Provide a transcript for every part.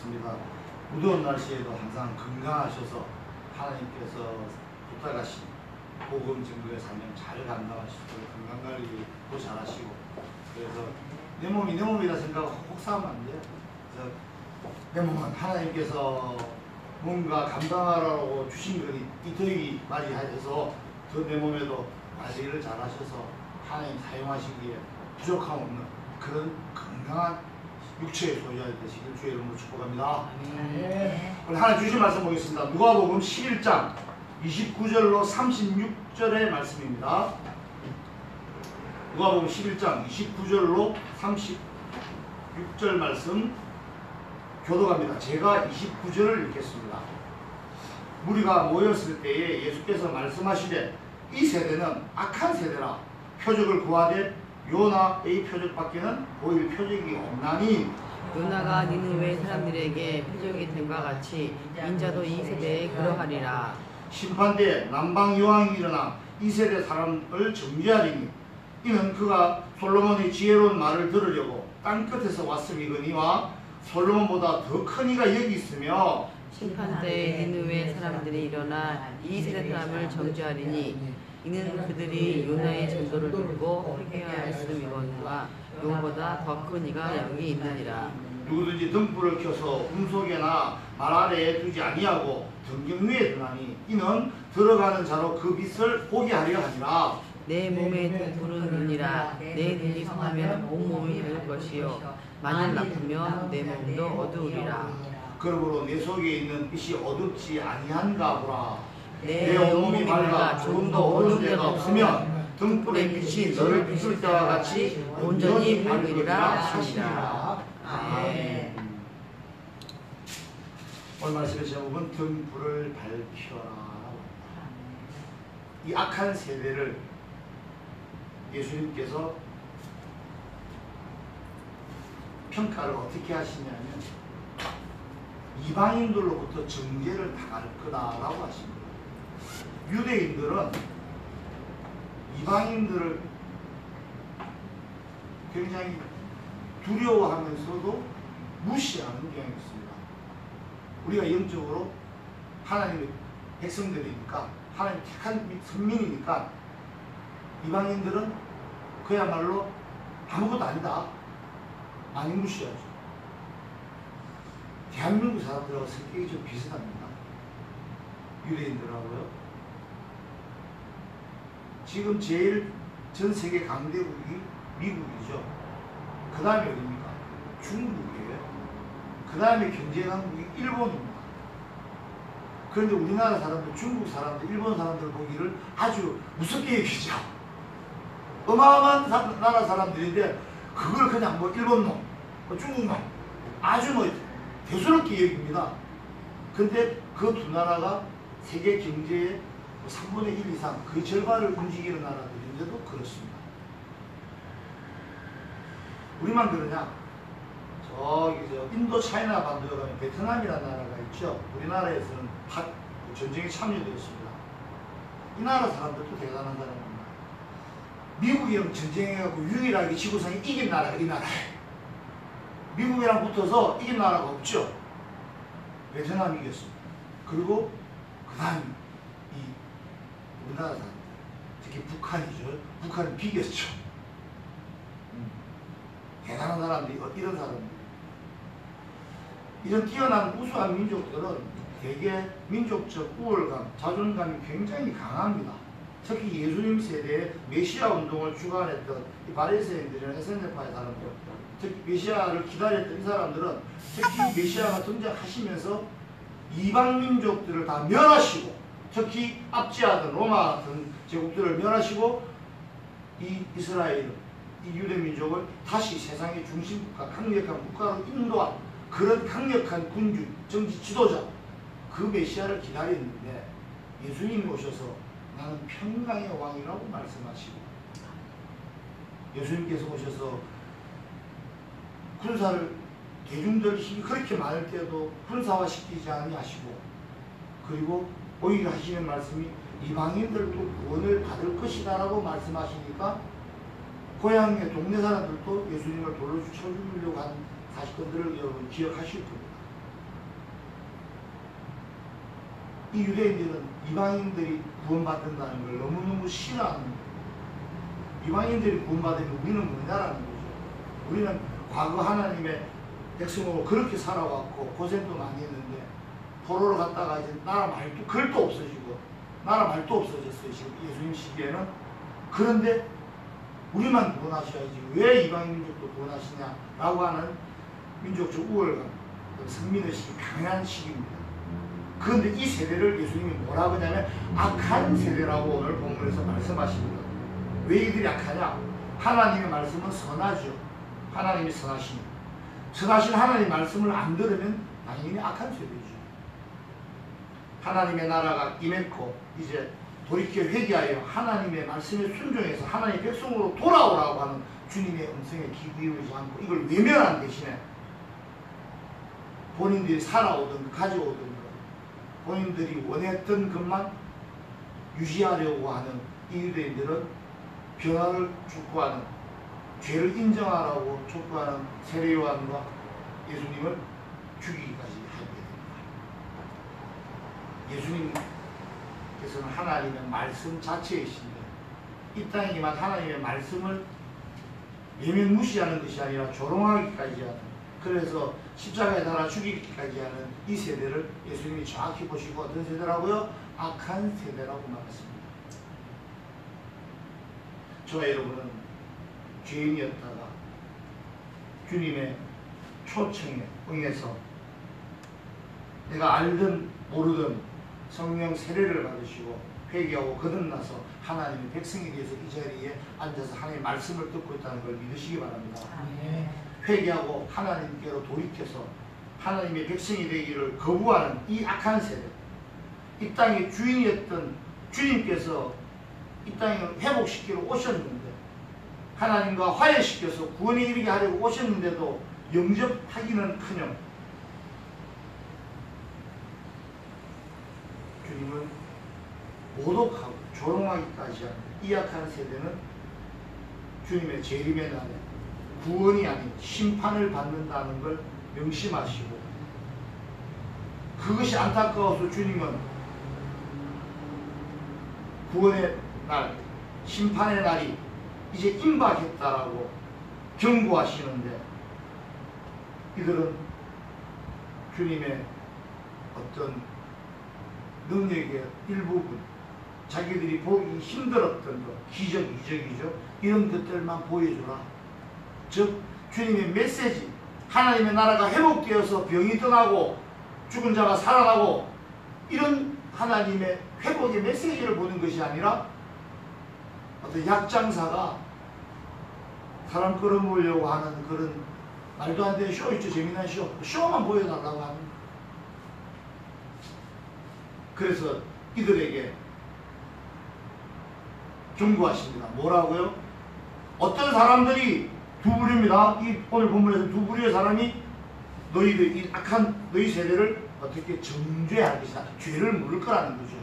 말씀입니다. 무더운 날씨에도 항상 건강하셔서 하나님께서 부탁하신 복음 증거의 사명 잘 감당하시고 건강관리도 잘하시고, 그래서 내 몸이다 생각하고 혹사하면 안 돼요. 그래서 내 몸은 하나님께서 뭔가 감당하라고 주신 거니 이 더위 많이 해서 더 내 몸에도 관리를 잘 하셔서 하나님 사용하시기에 부족함 없는 그런 건강한 육체의 소유자 되시길 주의 이름으로 축복합니다. 오늘 하나님 주신 말씀 보겠습니다. 누가복음 11장 29절로 36절의 말씀입니다. 누가복음 11장 29절로 36절 말씀 교독합니다. 제가 29절을 읽겠습니다. 무리가 모였을 때에 예수께서 말씀하시되 이 세대는 악한 세대라. 표적을 구하되 요나의 표적밖에는 보일 표적이 없나니, 요나가 니느웨 사람들에게 표적이 됨과 같이 인자도 이 세대에 그러하리라. 심판대에 남방 여왕이 일어나 이 세대 사람을 정죄하리니, 이는 그가 솔로몬의 지혜로운 말을 들으려고 땅끝에서 왔음이거니와 솔로몬보다 더 큰 이가 여기 있으며, 심판대에 니느웨 사람들이 일어나 이 세대 사람을 정죄하리니, 이는 그들이 요나의 전도를 듣고 회개하였음이거니와 용보다 더 큰 이가 여기 있느니라. 누구든지 등불을 켜서 음속에나 말 아래에 두지 아니하고 등경 위에 두나니, 이는 들어가는 자로 그 빛을 보게 하려 하니라. 내 몸에 등불은 눈이라. 내 눈이 성하면 온 몸이 밝을 것이요 만일 나쁘면 내 몸도 어두우리라. 그러므로 내 속에 있는 빛이 어둡지 아니한가 보라. 내 온몸이 밝아 조금도 어두운 데가 없으면 등불의 빛이 너를 비출 때와 같이 온전히 밝으리라 하시니라. 아멘. 오늘 말씀의 제목은 등불을 밝혀라. 이 악한 세대를 예수님께서 평가를 어떻게 하시냐면 이방인들로부터 정죄를 당할 거다라고 하십니다. 유대인들은 이방인들을 굉장히 두려워하면서도 무시하는 경향이 있습니다. 우리가 영적으로 하나님의 백성들이니까, 하나님 택한 선민이니까 이방인들은 그야말로 아무것도 아니다, 많이 무시하죠. 대한민국 사람들하고 성격이 좀 비슷합니다. 유대인들하고요. 지금 제일 전 세계 강대국이 미국이죠. 그 다음에 어디입니까? 중국이에요. 그 다음에 경제 강국이 일본입니다. 그런데 우리나라 사람들, 중국 사람들, 일본 사람들 보기를 아주 무섭게 여기죠. 어마어마한 나라 사람들인데 그걸 그냥 뭐 일본 놈, 뭐 중국 놈, 아주 뭐 대수롭게 여깁니다. 근데 그 두 나라가 세계 경제의 3분의 1 이상, 그 절반을 움직이는 나라들인데도 그렇습니다. 우리만 그러냐? 저기 인도 차이나 반도에 가면 베트남이라는 나라가 있죠. 우리나라에서는 전쟁에 참여되었습니다. 이 나라 사람들도 대단한 사람입니다. 미국이랑 전쟁해갖고 유일하게 지구상에 이긴 나라가 이 나라예요. 미국이랑 붙어서 이긴 나라가 없죠. 베트남이 이겼습니다. 그리고 그 다음 우리나라 사람들, 특히 북한이죠. 북한은 비겼죠. 대단한 사람들이, 이런 사람들, 이런 뛰어난 우수한 민족들은 되게 민족적 우월감, 자존감이 굉장히 강합니다. 특히 예수님 세대의 메시아 운동을 주관했던 이 바리새인들이나 SNF파의 사람들, 특히 메시아를 기다렸던 이 사람들은 특히 메시아가 등장하시면서 이방 민족들을 다 멸하시고, 특히 압제하던 로마 같은 제국들을 멸하시고, 이 이스라엘, 이 유대민족을 다시 세상의 중심국가, 강력한 국가로 인도한 그런 강력한 군주, 정치 지도자, 그 메시아를 기다렸는데 예수님이 오셔서 나는 평강의 왕이라고 말씀하시고, 예수님께서 오셔서 군사를, 대중들 힘이 그렇게 많을 때도 군사화시키지 아니하시고, 그리고 오히려 하시는 말씀이 이방인들도 구원을 받을 것이다 라고 말씀하시니까 고향의 동네 사람들도 예수님을 돌로 쳐주려고 한 사건들을 여러분 기억하실 겁니다. 이 유대인들은 이방인들이 구원받는다는 걸 너무너무 싫어하는 거예요. 이방인들이 구원받으면 우리는 뭐냐라는 거죠. 우리는 과거 하나님의 백성으로 그렇게 살아왔고 고생도 많이 했는데 포로로 갔다가 이제 나라 말도 글도 없어지고 나라 말도 없어졌어요. 지금 예수님 시기에는. 그런데 우리만 구원하셔야지 왜 이방인 민족도 구원하시냐라고 하는 민족적 우월감, 성민의식이 강한 시기입니다. 그런데 이 세대를 예수님이 뭐라고 하냐면 악한 세대라고 오늘 본문에서 말씀하십니다. 왜 이들이 악하냐? 하나님의 말씀은 선하죠. 하나님이 선하십니다. 선하신 하나님의 말씀을 안 들으면 당연히 악한 세대죠. 하나님의 나라가 임했고 이제 돌이켜 회개하여 하나님의 말씀에 순종해서 하나님의 백성으로 돌아오라고 하는 주님의 음성에 귀 기울이지 않고 이걸 외면한 대신에 본인들이 살아오던 가져오던 것, 본인들이 원했던 것만 유지하려고 하는 이 유대인들은 변화를 촉구하는, 죄를 인정하라고 촉구하는 세례요한과 예수님을 죽이기까지 하게 됩니다. 예수님께서는 하나님의 말씀 자체이신데 이 땅에만 하나님의 말씀을 외면 무시하는 것이 아니라 조롱하기까지 하는, 그래서 십자가에 달아 죽이기까지 하는 이 세대를 예수님이 정확히 보시고 어떤 세대라고요? 악한 세대라고 말했습니다. 저와 여러분은 죄인이었다가 주님의 초청에 응해서 내가 알든 모르든 성령 세례를 받으시고 회개하고 거듭나서 하나님의 백성이 되어서 이 자리에 앉아서 하나님의 말씀을 듣고 있다는 걸 믿으시기 바랍니다. 회개하고 하나님께로 돌이켜서 하나님의 백성이 되기를 거부하는 이 악한 세대, 이 땅의 주인이었던 주님께서 이 땅을 회복시키러 오셨는데 하나님과 화해시켜서 구원에 이르게 하려고 오셨는데도 영접하기는커녕 주님은 모독하고 조롱하기까지 하는 이 악한 세대는 주님의 재림의 날에 구원이 아닌 심판을 받는다는 걸 명심하시고, 그것이 안타까워서 주님은 구원의 날, 심판의 날이 이제 임박했다라고 경고하시는데 이들은 주님의 어떤 능력의 일부분, 자기들이 보기 힘들었던 것, 기적, 이적이죠. 이런 것들만 보여주라. 즉 주님의 메시지, 하나님의 나라가 회복되어서 병이 떠나고 죽은 자가 살아나고 이런 하나님의 회복의 메시지를 보는 것이 아니라 어떤 약장사가 사람 끌어모으려고 하는 그런 말도 안 되는 쇼 있죠. 재미난 쇼만 보여달라고 하는. 그래서 이들에게 경고하십니다. 뭐라고요? 어떤 사람들이 두 부류입니다. 이 오늘 본문에서 두 부류의 사람이 너희들 이 악한 너희 세대를 어떻게 정죄할 것이다. 죄를 물을 거라는 거죠.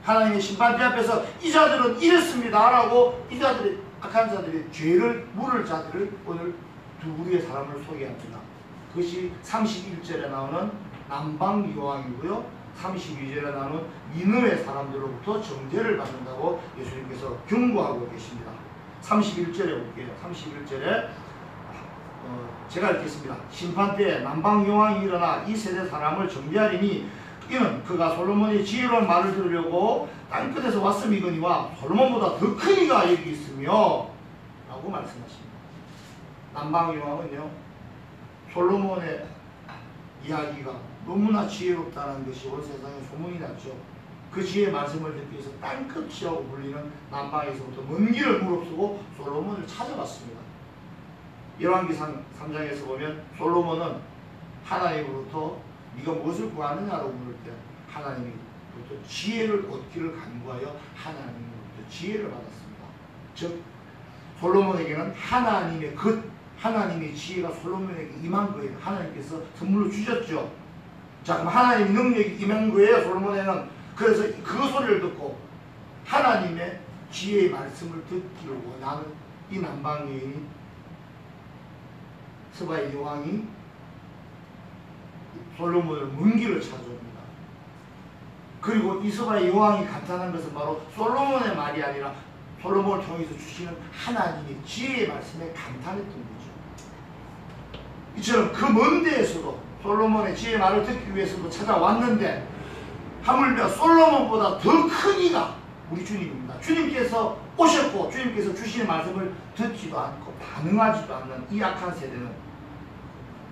하나님의 심판대 앞에서 이 자들은 이랬습니다 라고 이 자들의 악한 자들의 죄를 물을 자들을 오늘 두 부류의 사람을 소개합니다. 그것이 31절에 나오는 남방여왕이고요, 32절에 나오는 니느웨 사람들로부터 정죄를 받는다고 예수님께서 경고하고 계십니다. 31절에 볼게요. 31절에 제가 읽겠습니다. 심판때에 남방여왕이 일어나 이 세대 사람을 정죄하리니 이는 그가 솔로몬의 지혜로운 말을 들으려고 땅끝에서 왔음이거니와 솔로몬보다 더 큰 이가 여기 있으며 라고 말씀하십니다. 남방여왕은요, 솔로몬의 이야기가 너무나 지혜롭다는 것이 온 세상에 소문이 났죠. 그 지혜의 말씀을 듣기 위해서 땅끝이라고 불리는 남방에서부터 먼 길을 무릅쓰고 솔로몬을 찾아갔습니다. 열왕기상 3장에서 보면 솔로몬은 하나님으로부터 네가 무엇을 구하느냐라고 물을 때 하나님으로부터 지혜를 얻기를 간구하여 하나님으로부터 지혜를 받았습니다. 즉 솔로몬에게는 하나님의 하나님의 지혜가 솔로몬에게 임한 거예요. 하나님께서 선물로 주셨죠. 자, 그럼 하나님의 능력이 임한 거예요, 솔로몬에는. 그래서 그 소리를 듣고 하나님의 지혜의 말씀을 듣기를 원하는 이 남방 여인이, 스바의 여왕이 솔로몬을 먼 길을 찾아옵니다. 그리고 이스라엘 여왕이 감탄한 것은 바로 솔로몬의 말이 아니라 솔로몬을 통해서 주시는 하나님의 지혜의 말씀에 감탄했던 거죠. 이처럼 그 먼 데에서도 솔로몬의 지혜의 말을 듣기 위해서도 찾아왔는데 하물며 솔로몬보다 더 큰 이가 우리 주님입니다. 주님께서 오셨고 주님께서 주시는 말씀을 듣지도 않고 반응하지도 않는 이 악한 세대는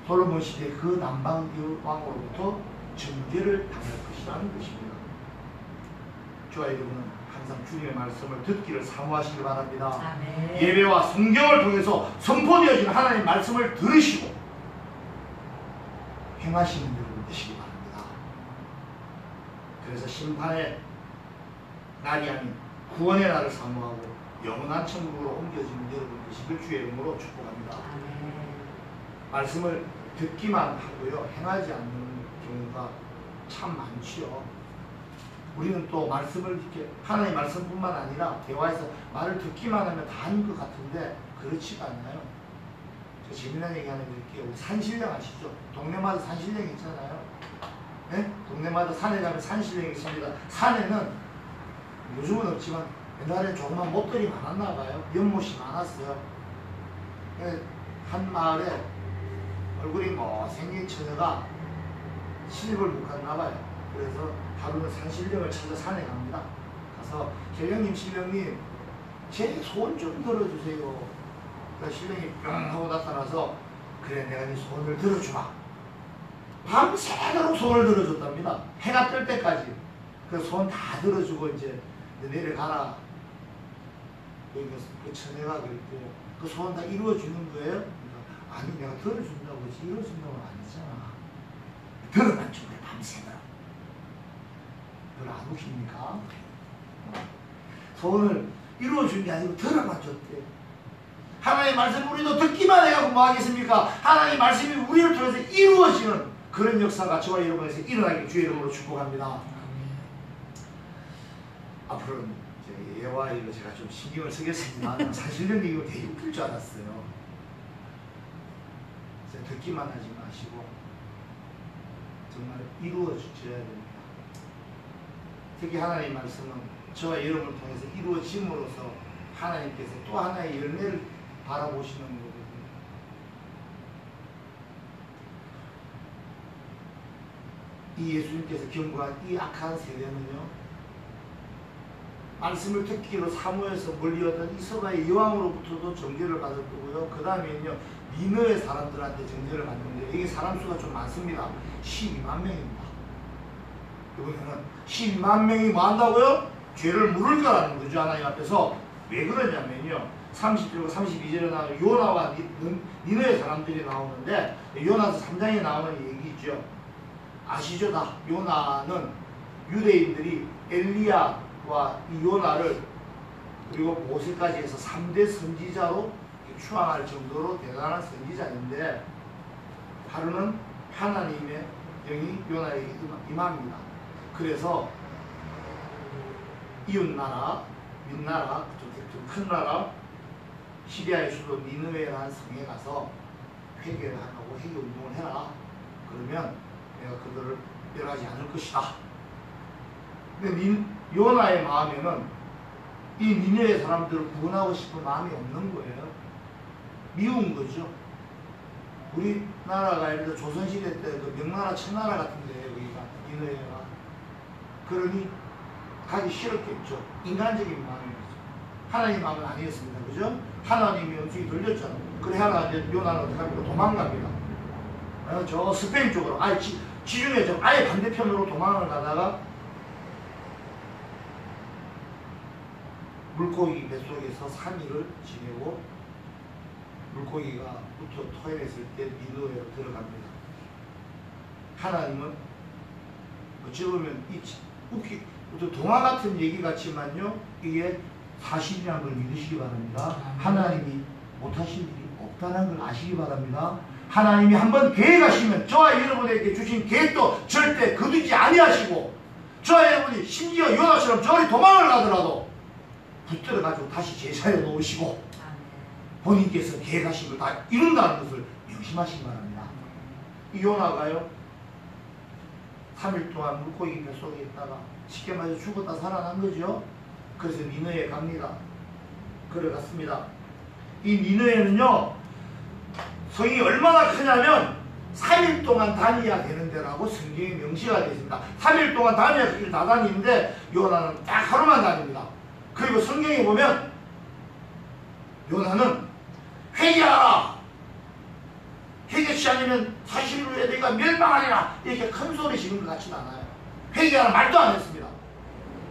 솔로몬 시대 그 남방 왕으로부터 정죄를 당할 것이라는 것입니다. 저와 여러분은 항상 주님의 말씀을 듣기를 사모하시기 바랍니다. 아멘. 예배와 성경을 통해서 선포되어진 하나님의 말씀을 들으시고 행하시는 여러분 되시기 바랍니다. 그래서 심판의 날이 아닌 구원의 날을 사모하고 영원한 천국으로 옮겨지는 여러분 되시길 주의 이름으로 축복합니다. 아멘. 말씀을 듣기만 하고요 행하지 않는 경우가 참 많지요. 우리는 또 말씀을 이렇게 하나님의 말씀뿐만 아니라 대화에서 말을 듣기만 하면 다 하는 것 같은데 그렇지가 않나요? 저 재미난 얘기 하나 드릴게요. 우리 산신령 아시죠? 동네마다 산신령 있잖아요. 네? 동네마다 산에 가면 산신령이 있습니다. 산에는 요즘은 없지만 옛날에 조그만 못들이 많았나 봐요. 연못이 많았어요. 한 마을에 얼굴이 못생긴 처녀가 시집을 못 갔나 봐요. 그래서 하루는 산신령을 찾아 산에 갑니다. 가서 신령님 신령님 제 소원 좀 들어주세요. 그래서 신령이 뿅 하고 나타나서 그래 내가 네 소원을 들어주마. 밤새도록 소원을 들어줬답니다. 해가 뜰 때까지. 그 소원 다 들어주고 이제 내려가라. 그 처녀가 그랬대요. 그 소원 다 이루어주는 거예요? 그러니까, 아니 내가 들어준다고 그러지 이루어준다고 안 했잖아. 들어만 주면 밤새도록. 그걸 안 웃깁니까? 소원을 이루어준 게 아니고 들어만 줬대. 하나님의 말씀 우리도 듣기만 해가고 뭐 하겠습니까? 하나님의 말씀이 우리를 통해서 이루어지는 그런 역사가 저와 여러분에서 일어나길 주의 이름으로 축복합니다. 앞으로는 예와 이거 제가 좀 신경을 쓰겠습니다. 사실은 이거 되게 웃길 줄 알았어요. 듣기만 하지 마시고 정말 이루어져야 됩니다. 특히 하나님의 말씀은 저와 여러분을 통해서 이루어짐으로써 하나님께서 또 하나의 열매를 바라보시는 거거든요. 이 예수님께서 경고한 이 악한 세대는요, 말씀을 듣기로 사무에서 멀리하던 이스라엘 여왕으로부터도 정죄를 받을 거고요. 그 다음에는요, 니느웨 사람들한테 정죄를 받는데 이게 사람 수가 좀 많습니다. 12만 명입니다. 이번에는 12만 명이 뭐 한다고요? 죄를 물을 거라는 거죠. 하나님 앞에서. 왜 그러냐면요, 30절과 32절에 나오는 요나와 니느웨 사람들이 나오는데 요나서 3장에 나오는 얘기죠. 아시죠? 다 요나는 유대인들이 엘리야와 이 요나를 그리고 모세까지 해서 3대 선지자로 추앙할 정도로 대단한 선지자인데 하루는 하나님의 영이 요나에게 임합니다. 그래서 이웃나라, 윗나라, 좀 큰 나라 시리아의 수도 니느웨라는 성에 가서 회개를 하고 회개 운동을 해라. 그러면 내가 그들을 멸하지 않을 것이다. 근데 요나의 마음에는 이 니느웨 사람들을 구원하고 싶은 마음이 없는 거예요. 미운 거죠. 우리나라가 예를 들어 조선시대 때 그 명나라 청나라 같은데 여기가 니느웨가. 그러니 가기 싫었겠죠. 인간적인 마음이었죠. 하나님 마음은 아니었습니다. 그죠? 하나님이 음식이 돌렸잖아요. 그래 하나님 요나는 어떻게 합니까? 도망갑니다. 저 스페인 쪽으로 아예 지중해 좀 아예 반대편으로 도망을 가다가 물고기 뱃속에서 3일을 지내고 물고기가 붙어 토해냈을 때 니느웨로 들어갑니다. 하나님은 어찌 보면 동화 같은 얘기 같지만요, 이게 사실이라는 걸 믿으시기 바랍니다. 하나님이 못하신 일이 없다는 걸 아시기 바랍니다. 하나님이 한번 계획하시면 저와 여러분에게 주신 계획도 절대 거두지 아니하시고, 저와 여러분이 심지어 요나처럼 저리 도망을 가더라도 붙들어가지고 다시 제자리에 놓으시고 본인께서 계획하신 걸 다 이룬다는 것을 명심하시기 바랍니다. 이 요나가요, 3일 동안 물고기 뱃속에 있다가 쉽게 말해서 죽었다 살아난 거죠. 그래서 니느에 갑니다. 걸어갔습니다. 이 니느에는요, 성이 얼마나 크냐면 3일 동안 다녀야 되는 데라고 성경에 명시가 되어 있습니다. 3일 동안 다녀야 그 길 다 다니는데 요나는 딱 하루만 다닙니다. 그리고 성경에 보면 요나는 회개하라! 회개치 않으면 40일 후에 내가 멸망하리라! 이렇게 큰 소리 지르는 것 같지는 않아요. 회개하라 말도 안 했습니다.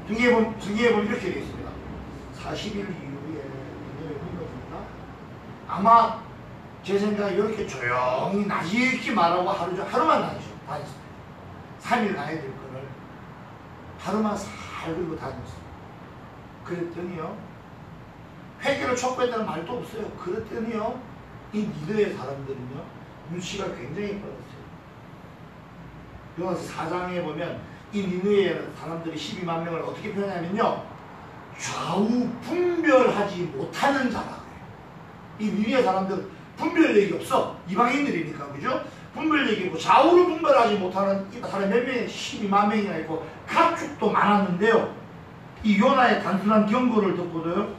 성경에 보면 이렇게 되어 있습니다. 40일 이후에 아마 제 생각에 이렇게 조용히 나지기 말하고 하루만 다녔어요. 3일 가야 될 거를 하루만 살 들고 다녔어요. 그랬더니요, 회개를 촉구했다는 말도 없어요. 그랬더니요, 이 니느웨 사람들은요, 눈치가 굉장히 빠졌어요. 요나서 4장에 보면 이 니느웨 사람들이 12만 명을 어떻게 표현하냐면요, 좌우 분별하지 못하는 자라고 해요. 이 니느웨 사람들은 분별력이 없어. 이방인들이니까, 그죠? 분별력이 있고 좌우를 분별하지 못하는 사람 몇 명이 12만 명이나 있고 가축도 많았는데요, 이 요나의 단순한 경고를 듣고도요,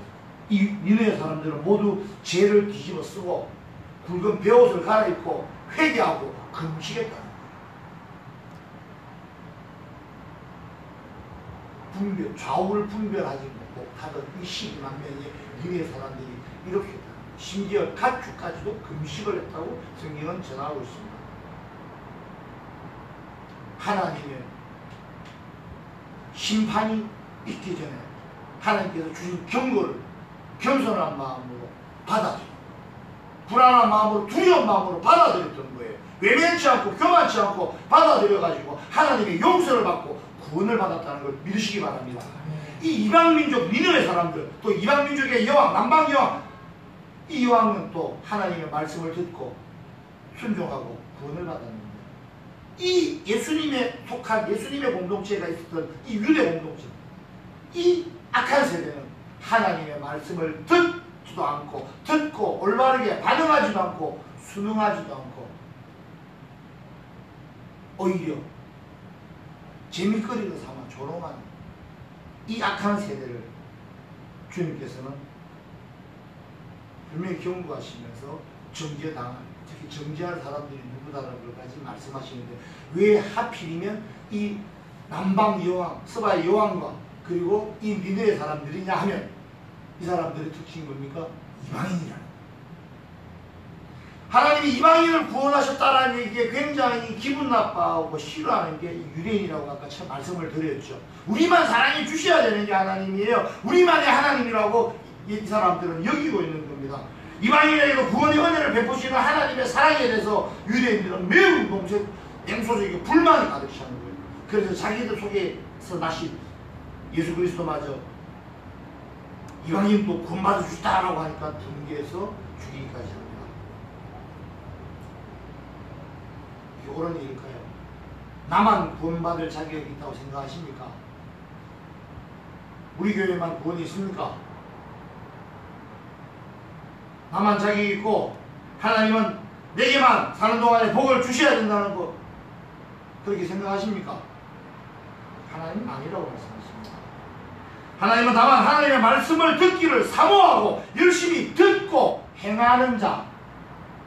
이 니느웨 사람들은 모두 죄를 뒤집어 쓰고 굵은 베옷을 갈아입고 회개하고 금식했다는 거예요. 좌우를 분별하지 못하던 이 12만 명의 니느웨 사람들이 이렇게 했다. 심지어 가축까지도 금식을 했다고 성경은 전하고 있습니다. 하나님의 심판이 있기 전에 하나님께서 주신 경고를 겸손한 마음으로 받아들여, 불안한 마음으로, 두려운 마음으로 받아들였던 거예요. 외면치 않고 교만치 않고 받아들여가지고 하나님의 용서를 받고 구원을 받았다는 걸 믿으시기 바랍니다. 이 이방민족 니느웨 사람들, 또 이방민족의 여왕, 남방여왕, 이 여왕은 또 하나님의 말씀을 듣고 순종하고 구원을 받았는데, 이 예수님에 속한 예수님의 공동체가 있었던 이 유대 공동체, 이 악한 세대는 하나님의 말씀을 듣지도 않고, 듣고 올바르게 반응하지도 않고 순응하지도 않고 오히려 재미거리를 삼아 조롱하는 이 악한 세대를 주님께서는 분명히 경고하시면서 정죄당한, 특히 정죄할 사람들이 누구다라는 것까지 말씀하시는데, 왜 하필이면 이 남방 여왕, 서바의 여왕과 그리고 이 니느웨 사람들이냐 하면, 이 사람들의 특징이 뭡니까? 이방인이라는. 하나님이 이방인을 구원하셨다라는 얘기에 굉장히 기분 나빠하고 싫어하는 게 유대인이라고 아까 참 말씀을 드렸죠. 우리만 사랑해 주셔야 되는 게 하나님이에요. 우리만의 하나님이라고 이 사람들은 여기고 있는 겁니다. 이방인에게도 구원의 은혜를 베푸시는 하나님의 사랑에 대해서 유대인들은 매우 냉소적이고 불만이 가득 차는 거예요. 그래서 자기들 속에서 나신 예수 그리스도마저 이방인도 구원받아 주시다라고 하니까 등계해서 죽이기까지 합니다. 이게 옳은 일일까요? 나만 구원받을 자격이 있다고 생각하십니까? 우리 교회만 구원이 있습니까? 나만 자격이 있고 하나님은 내게만 사는 동안에 복을 주셔야 된다는 거, 그렇게 생각하십니까? 하나님은 아니라고 말씀하십니다. 하나님은 다만 하나님의 말씀을 듣기를 사모하고 열심히 듣고 행하는 자,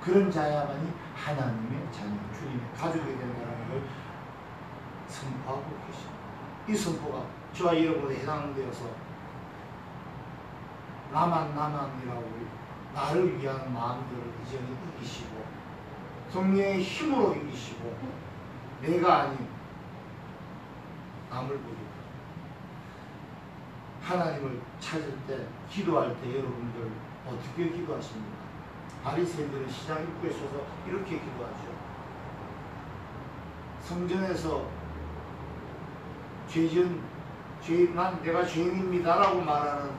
그런 자야만이 하나님의 자녀, 주님의 가족이 된다는 걸 선포하고 계십니다. 이 선포가 저와 여러분에 해당되어서 나만이라고 나를 위한 마음들을 이제는 이기시고 성령의 힘으로 이기시고 내가 아닌 남을 보리라. 하나님을 찾을 때, 기도할 때 여러분들 어떻게 기도하십니까? 바리새인들은 시장 입구에 서서 이렇게 기도하죠. 성전에서 내가 죄인입니다 라고 말하는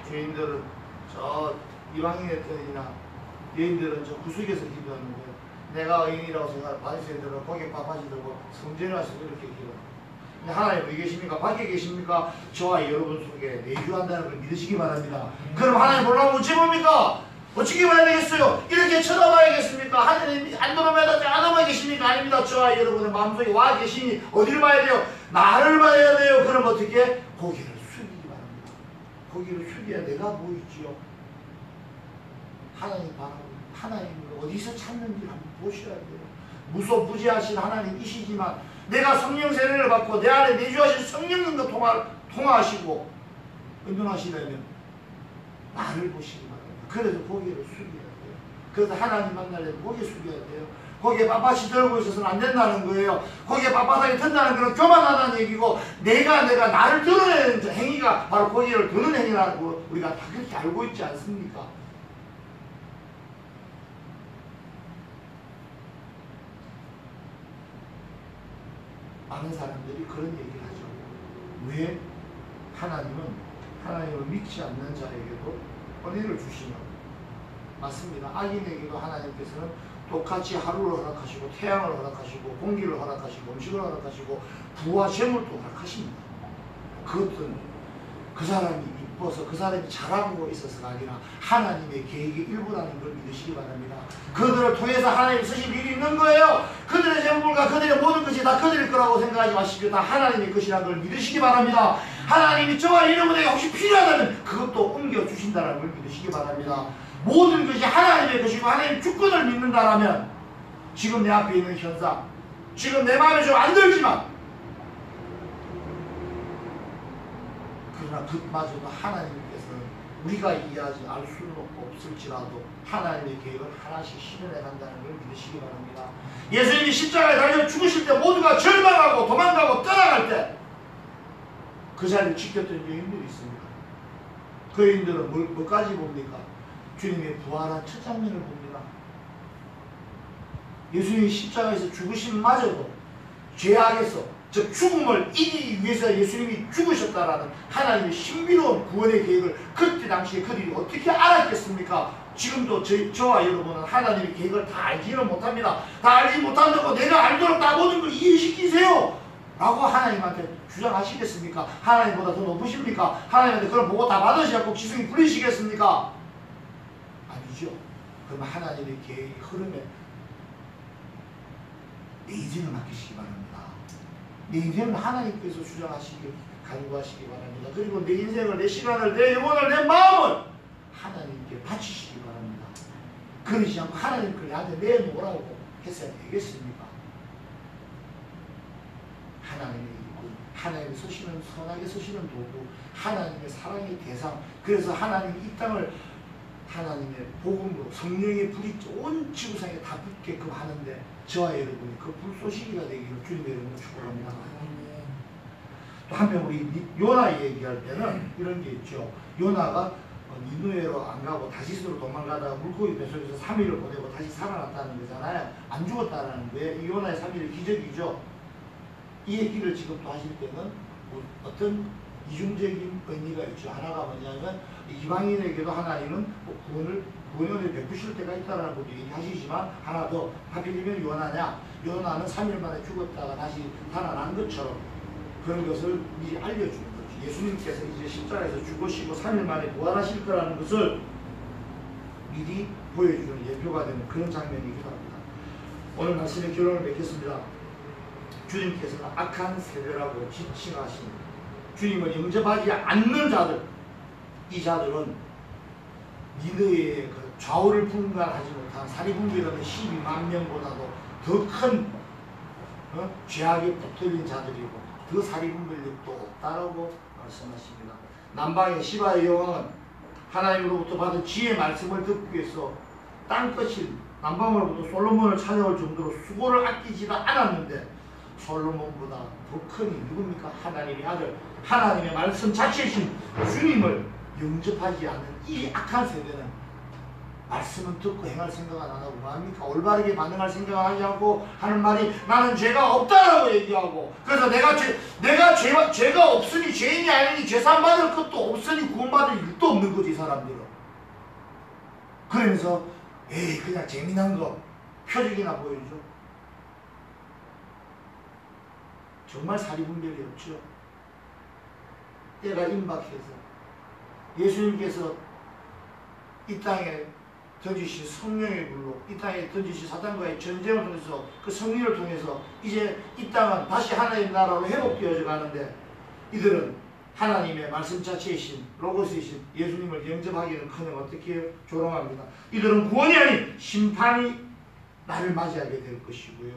죄인들은 저 이방인의 편이나 여인들은 저 구석에서 기도하는 거예요. 내가 의인이라고 생각하는 바리새인들은 거기에 바바지 들고 성전에 와서 이렇게 기도합니다. 근데 하나님 어디 계십니까? 밖에 계십니까? 저와 여러분 속에 내주한다는 걸 믿으시기 바랍니다. 그럼 하나님 보려면 어찌 봅니까? 어떻게 봐야 되겠어요? 이렇게 쳐다봐야겠습니까? 하늘이 안드로메다 안오마 계십니까? 아닙니다. 저와 여러분의 마음속에 와 계시니 어디를 봐야 돼요? 나를 봐야 돼요. 그럼 어떻게? 고개를 숙이기 바랍니다. 고개를 숙여야 내가 보이지요. 하나님 바라보고 하나님을 어디서 찾는지 한번 보셔야 돼요. 무소부지하신 하나님이시지만 내가 성령 세례를 받고 내 안에 내주하신 성령님과 통화하시고 은둔하시려면 나를 보시기 바랍니다. 그래서 고개를 숙여야 돼요. 그래서 하나님 만나려면 고개 숙여야 돼요. 거기에 빳빳이 들고 있어서는 안 된다는 거예요. 거기에 빳빳하게 든다는 건 교만하다는 얘기고 내가 나를 드러내는 행위가 바로 고개를 드는 행위라고 우리가 다 그렇게 알고 있지 않습니까? 많은 사람들이 그런 얘기를 하죠. 왜 하나님을 믿지 않는 자에게도 은혜를 주시냐고. 맞습니다. 악인에게도 하나님께서는 똑같이 하루를 허락하시고 태양을 허락하시고 공기를 허락하시고 음식을 허락하시고 부와 재물도 허락하십니다. 그것은 그 사람이 이뻐서 그 사람이 잘하고 있어서가 아니라 하나님의 계획의 일부라는 걸 믿으시기 바랍니다. 그들을 통해서 하나님 쓰실 일이 있는 거예요. 그들의 재물과 그들의 모든 것이 다 그들일 거라고 생각하지 마십시오. 다 하나님의 것이라는 걸 믿으시기 바랍니다. 하나님이 저와 여러분에게 혹시 필요하다면 그것도 옮겨주신다는 걸 믿으시기 바랍니다. 모든 것이 하나님의 것이고 하나님 주권을 믿는다라면 지금 내 앞에 있는 현상, 지금 내 마음에 좀 안 들지만 그러나 그마저도 하나님께서는 우리가 이해하지 알 수는 없을지라도 하나님의 계획을 하나씩 실현해 간다는 걸 믿으시기 바랍니다. 예수님이 십자가에 달려 죽으실 때 모두가 절망하고 도망가고 떠나갈 때 그 자리를 지켰던 여인들이 있습니다. 그 여인들은 뭐까지 봅니까? 주님의 부활한 첫 장면을 봅니다. 예수님이 십자가에서 죽으심마저도 죄악에서 즉 죽음을 이기기 위해서 예수님이 죽으셨다라는 하나님의 신비로운 구원의 계획을 그때 당시에 그들이 어떻게 알았겠습니까? 지금도 저와 여러분은 하나님의 계획을 다 알지는 못합니다. 다 알지 못한다고 내가 알도록 다 모든 걸 이해시키세요 라고 하나님한테 주장하시겠습니까? 하나님보다 더 높으십니까? 하나님한테 그걸 보고 다 받으셔야 꼭 지승이 부리시겠습니까? 아니죠. 그러면 하나님의 계획의 흐름에 내 인생을 맡기시기 바랍니다. 내 인생을 하나님께서 주장하시길 간구하시기 바랍니다. 그리고 내 인생을, 내 시간을, 내 영혼을, 내 마음을 하나님께 바치시기 바랍니다. 그러지 않고 하나님 걸 나한테 내놓으라고 했어야 되겠습니까? 하나님의 일꾼, 하나님이 서시는 선하게 서시는 도구, 하나님의 사랑의 대상. 그래서 하나님이 이 땅을 하나님의 복음으로 성령의 불이 온 지구상에 다 붙게끔 하는데 저와 여러분이 그 불쏘시기가 되기를 주님의 이름으로 축복합니다. 또 한편 우리 요나 얘기할 때는 이런 게 있죠. 요나가 니느웨로 안 가고 다시스로 도망가다가 물고기 뱃속에서 3일을 보내고 다시 살아났다는 거잖아요. 안 죽었다는 거예요. 이 요나의 3일의 기적이죠. 이 얘기를 지금 또 하실 때는 뭐 어떤 이중적인 의미가 있죠. 하나가 뭐냐면 이방인에게도 하나님은 구원을 베푸실 때가 있다는 것도 얘기하시지만 하나 더 하필이면 요나냐? 요나는 3일 만에 죽었다가 다시 살아난 것처럼 그런 것을 미리 알려주는 거죠. 예수님께서 이제 십자가에서 죽으시고 3일 만에 부활하실 거라는 것을 미리 보여주는 예표가 되는 그런 장면이기도 합니다. 오늘 말씀의 결론을 맺겠습니다. 주님께서는 악한 세대라고 지칭하신 주님을 영접하지 않는 자들, 이 자들은 니느웨의 그 좌우를 분간하지 못한 사리분별하는 12만 명보다도 더 큰 죄악에 붙들린 자들이고 그 사리분별력도 없다라고 말씀하십니다. 남방의 시바의 여왕은 하나님으로부터 받은 지혜의 말씀을 듣기 위해서 땅끝인 남방으로부터 솔로몬을 찾아올 정도로 수고를 아끼지도 않았는데 솔로몬보다 더 큰 이 누굽니까? 하나님의 아들, 하나님의 말씀 자체이신 주님을 영접하지 않는 이 악한 세대는 말씀은 듣고 행할 생각은 안 하고 뭐합니까? 올바르게 반응할 생각을 하지 않고 하는 말이 나는 죄가 없다라고 얘기하고 그래서 죄가 없으니 죄인이 아니니 죄산받을 것도 없으니 구원받을 일도 없는 거지 이 사람들은. 그러면서 에이 그냥 재미난 거 표적이나 보여줘. 정말 사리분별이 없죠. 때가 임박해서 예수님께서 이 땅에 던지신 성령의 불로 이 땅에 던지신 사탄과의 전쟁을 통해서 그 승리를 통해서 이제 이 땅은 다시 하나님의 나라로 회복되어져 가는데 이들은 하나님의 말씀 자체이신 로고스이신 예수님을 영접하기는커녕 어떻게 조롱합니다. 이들은 구원이 아닌 심판이 나를 맞이하게 될 것이고요.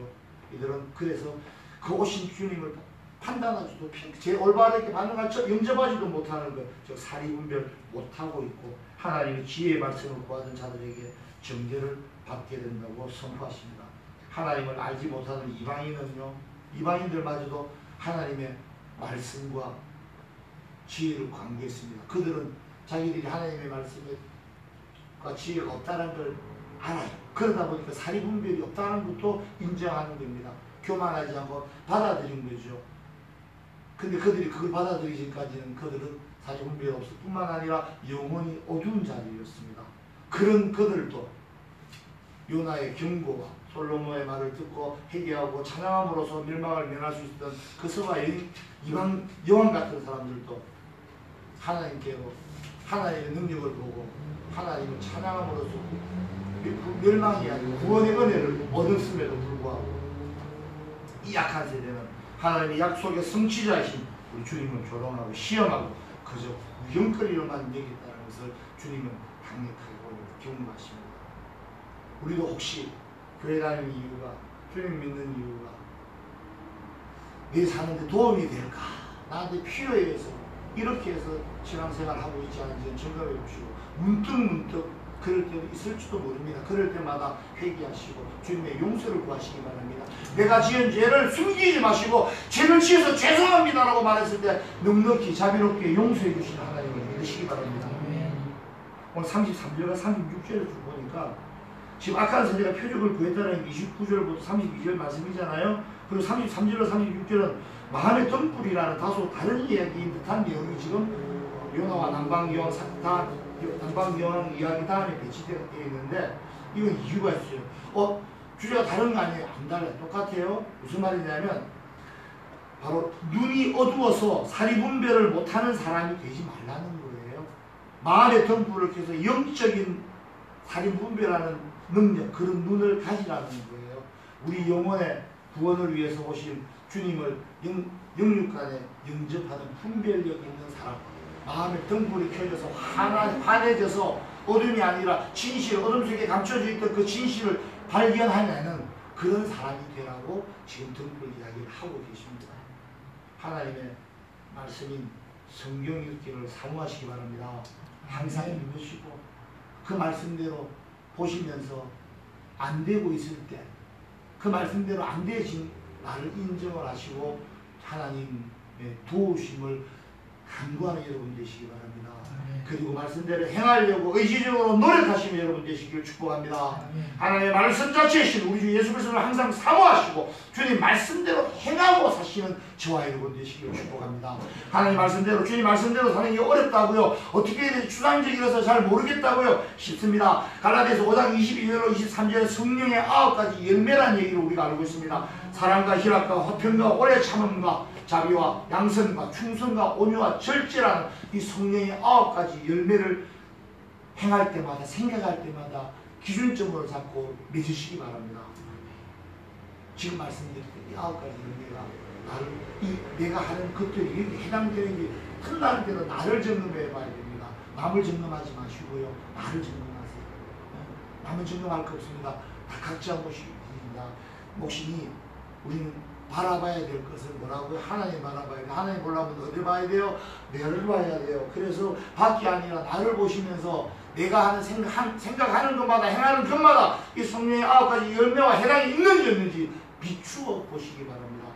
이들은 그래서 그 오신 주님을 판단하지도 제 올바르게 반응하지 영접하지도 못하는 것, 즉 사리분별 못하고 있고 하나님의 지혜의 말씀을 구하던 자들에게 정죄를 받게 된다고 선포하십니다. 하나님을 알지 못하는 이방인은요, 이방인들마저도 하나님의 말씀과 지혜를 강구했습니다. 그들은 자기들이 하나님의 말씀과 지혜가 없다는 걸 알아요. 그러다 보니까 사리분별이 없다는 것도 인정하는 겁니다. 교만하지 않고 받아들인 거죠. 근데 그들이 그걸 받아들이기까지는 그들은 사리분별이 없을 뿐만 아니라 영원히 어두운 자들이었습니다. 그런 그들도 요나의 경고와 솔로몬의 말을 듣고 회개하고 찬양함으로써 멸망을 면할 수 있었던 그 서가 이방 여왕 같은 사람들도 하나님께로 하나님의 능력을 보고 하나님을 찬양함으로써 멸망이 아니고 구원의 은혜를 얻었음에도 불구하고 이 약한 세대는 하나님의 약속의 성취자이신 우리 주님을 조롱하고 시험하고 그저 구경거리로만 여겼다는 것을 주님은 강력하게 경고하십니다. 우리도 혹시 교회 다니는 이유가, 주님 믿는 이유가 내 사는데 도움이 될까? 나한테 필요해 해서 이렇게 해서 신앙생활을 하고 있지 않은지 점검해 보시고 문득 그럴 때도 있을지도 모릅니다. 그럴 때마다 회개하시고 주님의 용서를 구하시기 바랍니다. 내가 지은 죄를 숨기지 마시고 죄를 지어서 죄송합니다라고 말했을 때 넉넉히 자비롭게 용서해 주시는 하나님을 믿으시기 바랍니다. 오늘 33절과 36절을 보니까 지금 악한 세대가 표적을 구했다는 29절부터 32절 말씀이잖아요. 그리고 33절과 36절은 마음의 등불이라는 다소 다른 이야기인 듯한 내용이 지금 요나와 남방여왕 남방여왕 이야기 다음에 배치되어 있는데 이건 이유가 있어요. 주제가 다른 거 아니에요? 안 달라요. 똑같아요. 무슨 말이냐면 바로 눈이 어두워서 사리분별을 못하는 사람이 되지 말라는 거예요. 마음의 등불을 켜서 영적인 사리분별하는 능력, 그런 눈을 가지라는 거예요. 우리 영혼의 구원을 위해서 오신 주님을 영육간에 영접하는 분별력 있는 사람, 마음의 등불이 켜져서 환해져서 어둠이 아니라 진실, 어둠 속에 감춰져 있던 그 진실을 발견하는 그런 사람이 되라고 지금 등불 이야기를 하고 계십니다. 하나님의 말씀인 성경 읽기를 사모하시기 바랍니다. 항상 읽으시고 그 말씀대로 보시면서 안 되고 있을 때 그 말씀대로 안 되신 나를 인정을 하시고 하나님의 도우심을 간구하는 여러분 되시기 바랍니다. 그리고 말씀대로 행하려고 의지적으로 노력하시는 여러분 되시기를 축복합니다. 하나님의 말씀 자체이신 우리 주 예수 그리스도를 항상 사모하시고 주님 말씀대로 행하고 사시는 저와 여러분 되시기를 축복합니다. 하나님 말씀대로 주님 말씀대로 사는 게 어렵다고요? 어떻게 추상적이라서 잘 모르겠다고요? 싶습니다. 갈라디아서 5장 22절로 23절에 성령의 9가지 열매라는 얘기를 우리가 알고 있습니다. 사랑과 희락과 화평과 오래 참음과 자비와 양선과 충성과 온유와 절제라는 이 성령의 9가지 열매를 행할 때마다 생각할 때마다 기준점으로 잡고 맺으시기 바랍니다. 지금 말씀드릴 때 이 9가지 열매가 나를 내가 하는 것들이 여기 해당되는 게 틈나는 대로 나를 점검해 봐야 됩니다. 남을 점검하지 마시고요. 나를 점검하세요. 남은 점검할 거 없습니다. 다 각자 몫이니 우리는 바라봐야 될 것은 뭐라고요? 하나님 바라봐야 돼요. 하나님 보려면 어디 봐야 돼요? 나를 봐야 돼요. 그래서 밖이 아니라 나를 보시면서 내가 하는 생각하는 것마다 행하는 것마다 이 성령의 9가지 열매와 해당이 있는지 없는지 비추어 보시기 바랍니다.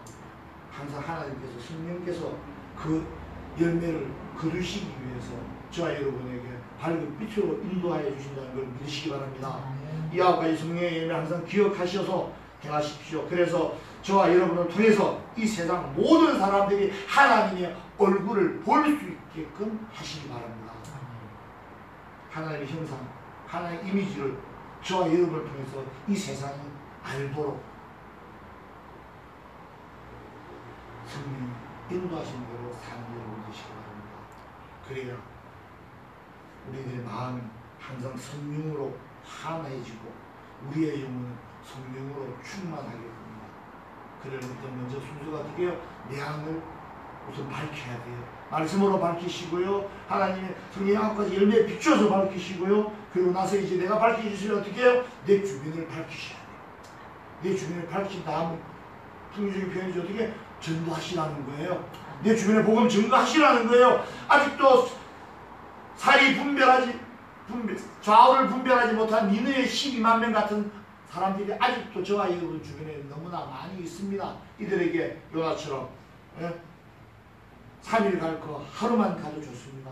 항상 하나님께서 성령께서 그 열매를 거두시기 위해서 저와 여러분에게 밝은 빛으로 인도하여 주신다는 걸 믿으시기 바랍니다. 이 9가지 성령의 열매 항상 기억하셔서 행하십시오. 그래서 저와 여러분을 통해서 이 세상 모든 사람들이 하나님의 얼굴을 볼 수 있게끔 하시기 바랍니다. 하나님의 형상, 하나님의 이미지를 저와 여러분을 통해서 이 세상이 알도록 성령이 인도하시는 대로 사는 여러분 되시기 바랍니다. 그래야 우리들의 마음이 항상 성령으로 환해지고 우리의 영혼은 성령으로 충만하게 됩니다. 그러려면 먼저 순서가 어떻게 해요? 내향을 우선 밝혀야 돼요. 말씀으로 밝히시고요. 하나님의 성령 아홉가지 열매에 비추어서 밝히시고요. 그리고 나서 이제 내가 밝혀주시면 어떻게 해요? 내 주변을 밝히셔야 돼요. 내 주변을 밝힌 다음 풍요적인 표현이죠. 어떻게? 전도하시라는 거예요. 내 주변에 복음 증거하시라는 거예요. 아직도 좌우를 분별하지 못한 니느웨 12만 명 같은 사람들이 아직도 저와 여러분 주변에 너무나 많이 있습니다. 이들에게 요나처럼 3일 갈 거 하루만 가도 좋습니다.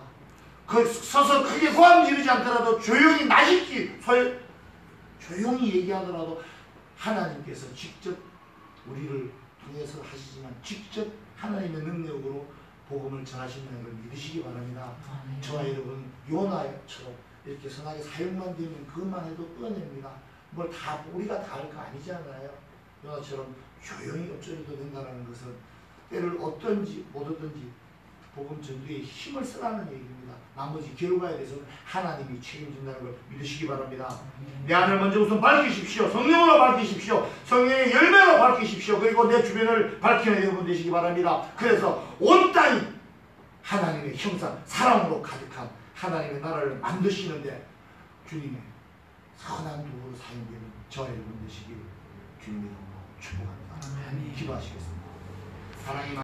서서 크게 고함 지르지 않더라도 조용히 나시키 조용히 얘기하더라도 하나님께서 직접 우리를 통해서 하시지만 직접 하나님의 능력으로 복음을 전하신다는 걸 믿으시기 바랍니다. 저와 여러분 요나처럼 이렇게 선하게 사용만 되면 그것만 해도 은혜입니다. 뭘 다 우리가 다 할 거 아니잖아요. 요나처럼 조용히 어쩌려도 된다는 것은 때를 얻든지 못 얻든지 복음 전도에 힘을 쓰라는 얘기입니다. 나머지 결과에 대해서는 하나님이 책임진다는 걸 믿으시기 바랍니다. 내 안을 먼저 우선 밝히십시오. 성령으로 밝히십시오. 성령의 열매로 밝히십시오. 그리고 내 주변을 밝히는 여러분 되시기 바랍니다. 그래서 온 땅이 하나님의 형상, 사랑으로 가득한 하나님의 나라를 만드시는데 주님의 선한 도구로 사용되는 저와 여러분 되시길 주님의 이름으로 축복합니다. 기도하시겠습니다. 하나님